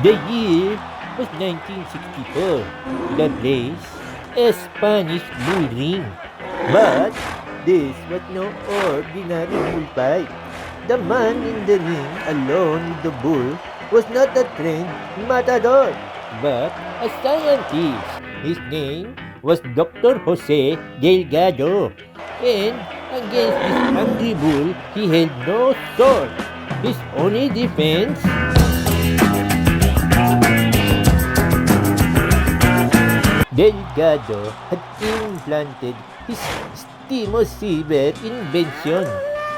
The year was 1964. The place, a Spanish bull ring. But this was no ordinary bullfight. The man in the ring alone with the bull was not a trained matador, but a scientist. His name was Dr. Jose Delgado. And against this angry bull, he had no sword. His only defense, Delgado had implanted his Stimoceiver invention,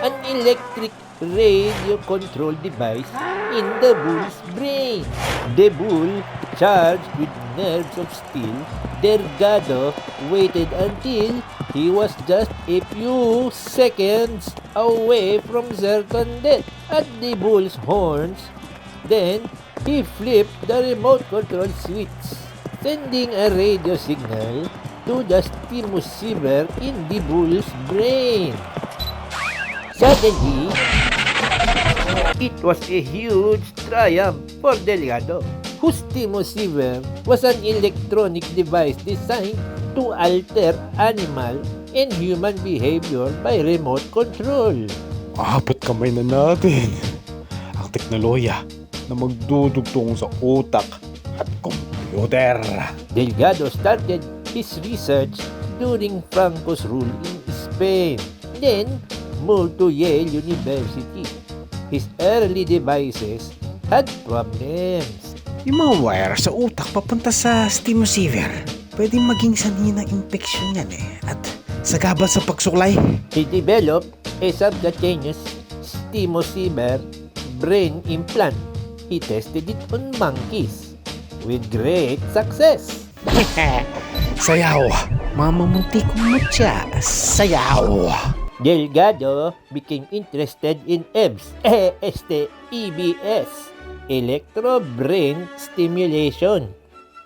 an electric radio control device in the bull's brain. The bull, charged with nerves of steel, Delgado waited until he was just a few seconds away from certain death at the bull's horns. Then he flipped the remote control switch, sending a radio signal to the Stimoceiver in the bull's brain. Suddenly, it was a huge triumph for Delgado, whose Stimoceiver was an electronic device designed to alter animal and human behavior by remote control. Abot kamay na natin ang teknolohiya na magdudugtong sa utak at computer. Delgado started his research during Franco's rule in Spain, then moved to Yale University. His early devices had problems. Yung mga wire sa utak papunta sa Stimoceiver, pwedeng maging sanhi ng infection yan at sagabal sa pagsuklay. He developed a subcutaneous Stimoceiver brain implant. He tested it on monkeys with great success. Sayaw! Mama muntik mutya! Sayaw! Delgado became interested in EBS, electro-brain stimulation,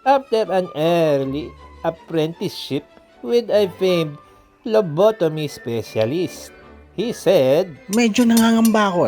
after an early apprenticeship with a famed lobotomy specialist. He said, Medyo nangangamba ako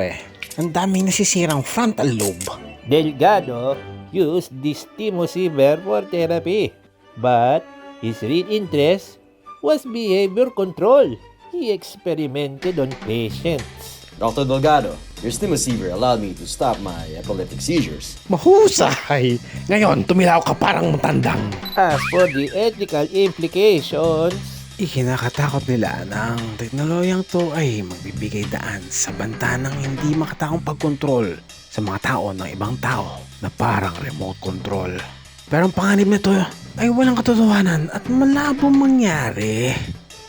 Ang daming nasisirang frontal lobe. Delgado used the Stimoceiver for therapy, but his real interest was behavior control. He experimented on patients. Dr. Delgado, your Stimoceiver allowed me to stop my epileptic seizures. Mahusay! Ngayon, tumilaw ka parang matandang. As for the ethical implications, Ikinakatakot nila na ang teknolohiyang to ay magbibigay daan sa banta ng hindi makataong pagkontrol sa mga tao ng ibang tao na parang remote control. Pero ang panganib nito ay walang katotohanan at malabong mangyari.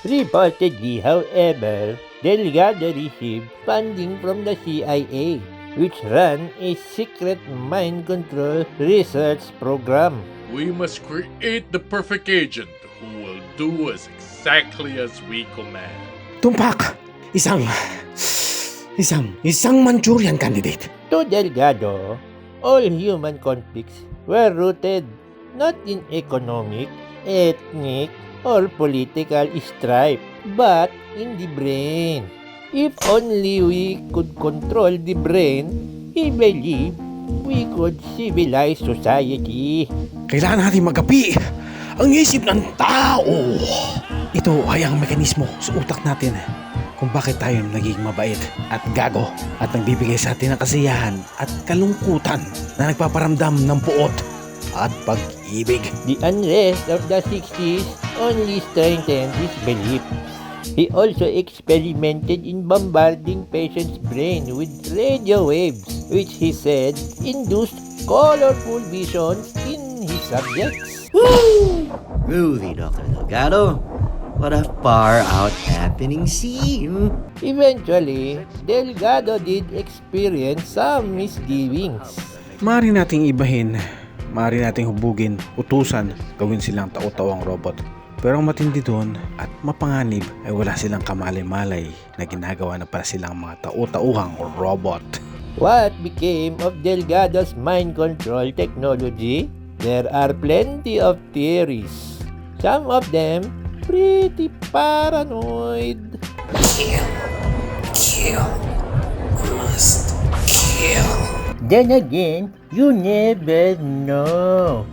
reportedly, however, Delgado received funding from the CIA, which ran a secret mind control research program. We must create the perfect agent who will do exactly as we command. Tumpak! Isang Manchurian candidate. To Delgado, all human conflicts were rooted not in economic, ethnic, or political strife, but in the brain. If only we could control the brain, he believed we could civilize society. Kailangan natin magapi ang isip ng tao. Ito ay ang mekanismo sa utak natin kung bakit tayo naging mabait at gago at nagbibigay sa atin ng kasiyahan at kalungkutan na nagpaparamdam ng puot at pag-ibig. The unrest of the 60s only strengthened his belief. He also experimented in bombarding patients' brain with radio waves, which he said induced colorful visions in his subjects. Woo! Groovy, Dr. Delgado. What a far-out happening scene. Eventually, Delgado did experience some misgivings. Maaari nating ibahin, maaari nating hubugin, utusan, gawin silang tao-tawang robot. Pero ang matindi doon at mapanganib ay wala silang kamalay-malay na ginagawa na para silang mga tao-tauhang robot. What became of Delgado's mind control technology? There are plenty of theories. Some of them pretty paranoid. Kill. Must kill. Then again, you never know.